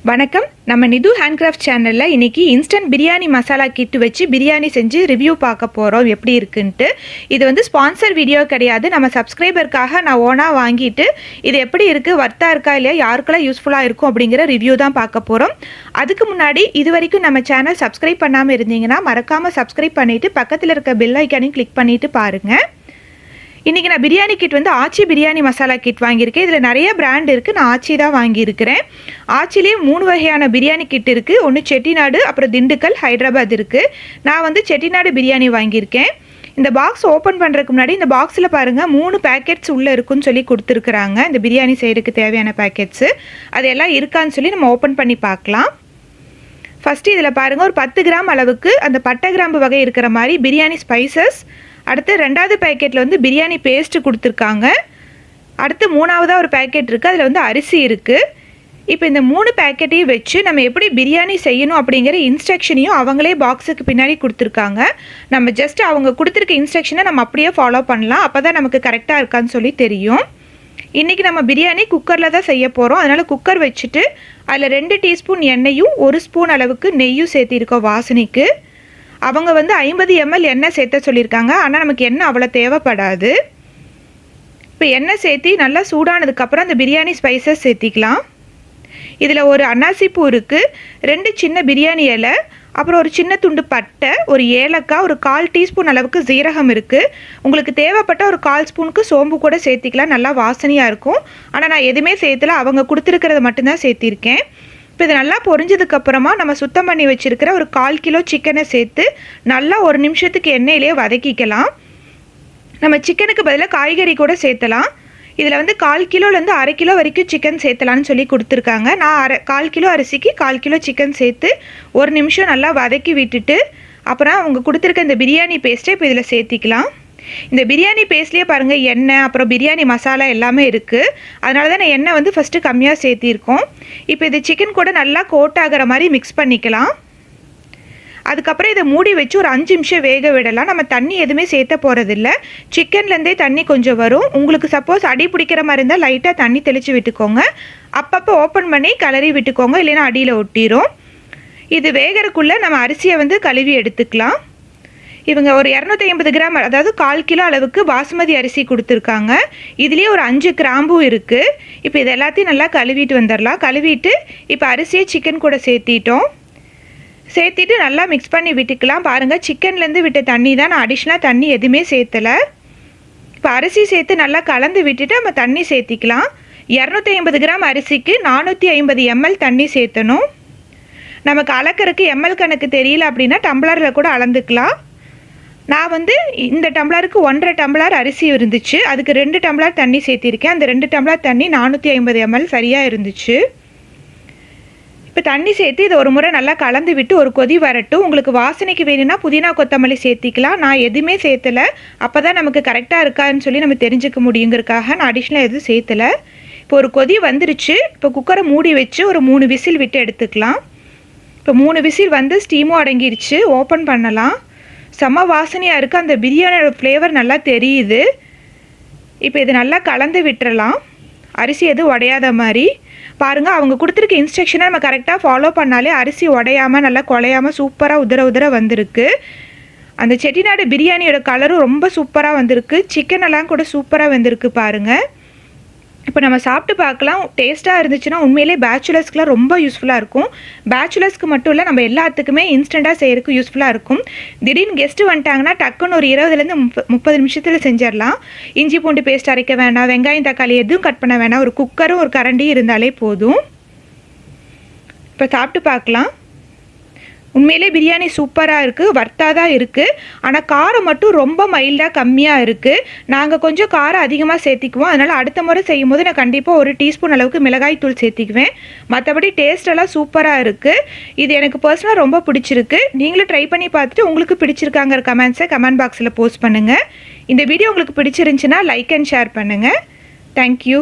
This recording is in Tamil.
வணக்கம். நம்ம நிது ஹேண்ட்கிராஃப்ட் சேனலில் இன்றைக்கி இன்ஸ்டன்ட் பிரியாணி மசாலா கிட்டு வச்சு பிரியாணி செஞ்சு ரிவ்யூ பார்க்க போகிறோம் எப்படி இருக்குன்ட்டு. இது வந்து ஸ்பான்சர் வீடியோ கிடையாது. நம்ம சப்ஸ்கிரைபருக்காக நான் ஓனாக வாங்கிட்டு இது எப்படி இருக்குது, வர்த்தா இருக்கா இல்லையா, யாருக்கெல்லாம் யூஸ்ஃபுல்லாக இருக்கும் அப்படிங்கிற ரிவ்யூ தான் பார்க்க போகிறோம். அதுக்கு முன்னாடி இது வரைக்கும் நம்ம சேனல் சப்ஸ்கிரைப் பண்ணாமல் இருந்தீங்கன்னா மறக்காமல் சப்ஸ்கிரைப் பண்ணிவிட்டு பக்கத்தில் இருக்க பெல் ஐக்கானையும் கிளிக் பண்ணிவிட்டு பாருங்கள். இன்றைக்கி நான் பிரியாணி கிட் வந்து ஆச்சி பிரியாணி மசாலா கிட் வாங்கியிருக்கேன். இதில் நிறைய பிராண்ட் இருக்குது. நான் ஆச்சி தான் வாங்கியிருக்கிறேன். ஆச்சிலேயே 3 வகையான பிரியாணி கிட் இருக்குது. ஒன்று செட்டிநாடு, அப்புறம் திண்டுக்கல், ஹைதராபாத் இருக்குது. நான் வந்து செட்டிநாடு பிரியாணி வாங்கியிருக்கேன். இந்த பாக்ஸ் ஓப்பன் பண்ணுறதுக்கு முன்னாடி இந்த பாக்ஸில் பாருங்கள் 3 பேக்கெட்ஸ் உள்ளே இருக்குன்னு சொல்லி கொடுத்துருக்குறாங்க. இந்த பிரியாணி செய்கிறதுக்கு தேவையான பேக்கெட்ஸு அது எல்லாம் இருக்கான்னு சொல்லி நம்ம ஓப்பன் பண்ணி பார்க்கலாம். ஃபஸ்ட்டு இதில் பாருங்கள், ஒரு 10 கிராம் அளவுக்கு அந்த பட்டை கிராம்பு வகை இருக்கிற மாதிரி பிரியாணி ஸ்பைசஸ். அடுத்து 2வது பேக்கெட்டில் வந்து பிரியாணி பேஸ்ட்டு கொடுத்துருக்காங்க. அடுத்து 3ஆவதாக ஒரு பேக்கெட் இருக்குது, அதில் வந்து அரிசி இருக்குது. இப்போ இந்த 3 பேக்கெட்டையும் வச்சு நம்ம எப்படி பிரியாணி செய்யணும் அப்படிங்கிற இன்ஸ்ட்ரக்ஷனையும் அவங்களே பாக்ஸுக்கு பின்னாடி கொடுத்துருக்காங்க. நம்ம ஜஸ்ட் அவங்க கொடுத்துருக்க இன்ஸ்ட்ரக்ஷனை நம்ம அப்படியே ஃபாலோ பண்ணலாம். அப்போ தான் நமக்கு கரெக்டாக இருக்கான்னு சொல்லி தெரியும். இன்றைக்கி நம்ம பிரியாணி குக்கரில் தான் செய்ய போகிறோம். அதனால் குக்கர் வச்சுட்டு அதில் 2 டீஸ்பூன் எண்ணெயும் 1 ஸ்பூன் அளவுக்கு நெய்யும் சேர்த்திருக்கோம் வாசனைக்கு. அவங்க வந்து 50 ml எண்ணெய் சேர்த்த சொல்லியிருக்காங்க. ஆனால் நமக்கு எண்ணெய் அவ்வளோ தேவைப்படாது. இப்போ எண்ணெய் சேர்த்தி நல்லா சூடானதுக்கப்புறம் அந்த பிரியாணி ஸ்பைசஸ் சேர்த்திக்கலாம். இதில் ஒரு அன்னாசி பூ இருக்குது, 2 சின்ன பிரியாணி இலை, அப்புறம் ஒரு சின்ன துண்டு பட்டை, ஒரு ஏலக்காய், ஒரு 1/4 டீஸ்பூன் அளவுக்கு ஜீரகம் இருக்குது. உங்களுக்கு தேவைப்பட்ட ஒரு 1/4 ஸ்பூனுக்கு சோம்பு கூட சேர்த்திக்கலாம், நல்லா வாசனையாக இருக்கும். ஆனால் நான் எதுவுமே சேர்த்துல, அவங்க கொடுத்துருக்கிறத மட்டும்தான் சேர்த்திருக்கேன். இப்போ இது நல்லா பொரிஞ்சதுக்கப்புறமா நம்ம சுத்தம் பண்ணி வச்சுருக்கிற ஒரு 1/4 கிலோ சிக்கனை சேர்த்து நல்லா 1 நிமிஷத்துக்கு எண்ணெயிலே வதக்கிக்கலாம். நம்ம சிக்கனுக்கு பதிலாக காய்கறி கூட சேர்த்தலாம். இதில் வந்து 1/4 கிலோலேருந்து 1/2 கிலோ வரைக்கும் சிக்கன் சேர்த்தலான்னு சொல்லி கொடுத்துருக்காங்க. நான் 1/4 கிலோ அரிசிக்கு 1/4 கிலோ சிக்கன் சேர்த்து 1 நிமிஷம் நல்லா வதக்கி விட்டுட்டு அப்புறம் அவங்க கொடுத்துருக்க இந்த பிரியாணி பேஸ்ட்டை இப்போ இதில் சேர்த்திக்கலாம். இந்த பிரியாணி பேஸ்ட்லேயே பாருங்கள் எண்ணெய் அப்புறம் பிரியாணி மசாலா எல்லாமே இருக்குது. அதனால தான் நான் எண்ணெய் வந்து ஃபஸ்ட்டு கம்மியாக சேர்த்திருக்கோம். இப்போ இது சிக்கன் கூட நல்லா கோட் ஆகிற மாதிரி மிக்ஸ் பண்ணிக்கலாம். அதுக்கப்புறம் இதை மூடி வச்சு ஒரு 5 நிமிஷம் வேக விடலாம். நம்ம தண்ணி எதுவுமே சேர்த்த போகிறதில்ல. சிக்கன்லேருந்தே தண்ணி கொஞ்சம் வரும். உங்களுக்கு சப்போஸ் அடி பிடிக்கிற மாதிரி இருந்தால் லைட்டாக தண்ணி தெளித்து விட்டுக்கோங்க. அப்பப்போ ஓப்பன் பண்ணி கிளறி விட்டுக்கோங்க, இல்லைன்னா அடியில் ஒட்டிடும். இது வேகிறதுக்குள்ளே நம்ம அரிசியை வந்து கழுவி எடுத்துக்கலாம். இவங்க ஒரு 250 கிராம், அதாவது 1/4 கிலோ அளவுக்கு பாசுமதி அரிசி கொடுத்துருக்காங்க. இதுலேயே ஒரு 5 கிராம்பும் இருக்குது. இப்போ இது எல்லாத்தையும் நல்லா கழுவிட்டு வந்துடலாம். கழுவிட்டு இப்போ அரிசியை சிக்கன் கூட சேர்த்திட்டு நல்லா மிக்ஸ் பண்ணி விட்டுக்கலாம். பாருங்கள், சிக்கன்லேருந்து விட்ட தண்ணி தான், நான் அடிஷ்னலாக தண்ணி எதுவுமே சேர்த்தலை. இப்போ அரிசி சேர்த்து நல்லா கலந்து விட்டுட்டு நம்ம தண்ணி சேர்த்திக்கலாம். 250 கிராம் அரிசிக்கு 450 ml தண்ணி சேர்த்தணும். நமக்கு அளக்கறதுக்கு எம்எல் கணக்கு தெரியல அப்படின்னா டம்ளரில் கூட அளந்துக்கலாம். நான் வந்து இந்த டம்ளருக்கு 1.5 டம்ளர் அரிசி இருந்துச்சு, அதுக்கு 2 டம்ளர் தண்ணி சேர்த்திருக்கேன். அந்த 2 டம்ளர் தண்ணி 450 ml சரியாக இருந்துச்சு. இப்போ தண்ணி சேர்த்து இதை ஒரு முறை நல்லா கலந்து விட்டு ஒரு கொதி வரட்டும். உங்களுக்கு வாசனைக்கு வேணும்னா புதினா கொத்தமல்லி சேர்த்திக்கலாம். நான் எதுவுமே சேர்த்தலை. அப்போ தான் நமக்கு கரெக்டாக இருக்கான்னு சொல்லி நம்ம தெரிஞ்சுக்க முடியுங்கிறதுக்காக நான் அடிஷ்னலாக எதுவும் சேர்த்தலை. இப்போ ஒரு கொதி வந்துருச்சு. இப்போ குக்கரை மூடி வச்சு ஒரு 3 விசில் விட்டு எடுத்துக்கலாம். இப்போ 3 விசில் வந்து ஸ்டீமும் அடங்கிடுச்சு. ஓப்பன் பண்ணலாம். செம்ம வாசனையாக இருக்குது. அந்த பிரியாணியோட ஃப்ளேவர் நல்லா தெரியுது. இப்போ இது நல்லா கலந்து விட்டுறலாம், அரிசி எதுவும் உடையாத மாதிரி. பாருங்கள், அவங்க கொடுத்துருக்க இன்ஸ்ட்ரக்ஷனை நம்ம கரெக்டாக ஃபாலோ பண்ணாலே அரிசி உடையாமல் நல்லா குலையாமல் சூப்பராக உதிர வந்திருக்கு. அந்த செட்டிநாடு பிரியாணியோட கலரும் ரொம்ப சூப்பராக வந்திருக்கு. சிக்கன் எல்லாம் கூட சூப்பராக வந்திருக்கு பாருங்கள். இப்போ நம்ம சாப்பிட்டு பார்க்கலாம். டேஸ்ட்டாக இருந்துச்சுன்னா உண்மையிலே பேச்சுலர்ஸ்க்குலாம் ரொம்ப யூஸ்ஃபுல்லாக இருக்கும். பேச்சுலர்ஸ்க்கு மட்டும் இல்லை, நம்ம எல்லாத்துக்குமே இன்ஸ்டண்ட்டாக செய்கிறதுக்கு யூஸ்ஃபுல்லாக இருக்கும். திடீர்னு கெஸ்ட்டு வந்துட்டாங்கன்னா டக்குன்னு ஒரு 20லேருந்து 30 நிமிஷத்தில் செஞ்சிடலாம். இஞ்சி பூண்டு பேஸ்ட் அரைக்க வேணாம், வெங்காயம் தக்காளி எதுவும் கட் பண்ண வேணாம். ஒரு குக்கரும் ஒரு கரண்டியும் இருந்தாலே போதும். இப்போ சாப்பிட்டு பார்க்கலாம். உண்மையிலே பிரியாணி சூப்பராக இருக்குது, வர்த்தாக தான் இருக்குது. ஆனால் காரம் மட்டும் ரொம்ப மைல்டாக கம்மியாக இருக்குது. நாங்கள் கொஞ்சம் காரம் அதிகமாக சேர்த்திக்குவோம். அதனால் அடுத்த முறை செய்யும் போது நான் கண்டிப்பாக 1 டீஸ்பூன் அளவுக்கு மிளகாய் தூள் சேர்த்திக்குவேன். மற்றபடி டேஸ்டெல்லாம் சூப்பராக இருக்குது. இது எனக்கு பர்சனலாக ரொம்ப பிடிச்சிருக்கு. நீங்களும் ட்ரை பண்ணி பார்த்துட்டு உங்களுக்கு பிடிச்சிருக்காங்கிற கமெண்ட்ஸை கமெண்ட் பாக்ஸில் போஸ்ட் பண்ணுங்கள். இந்த வீடியோ உங்களுக்கு பிடிச்சிருந்துச்சுன்னா லைக் அண்ட் ஷேர் பண்ணுங்கள். தேங்க்யூ.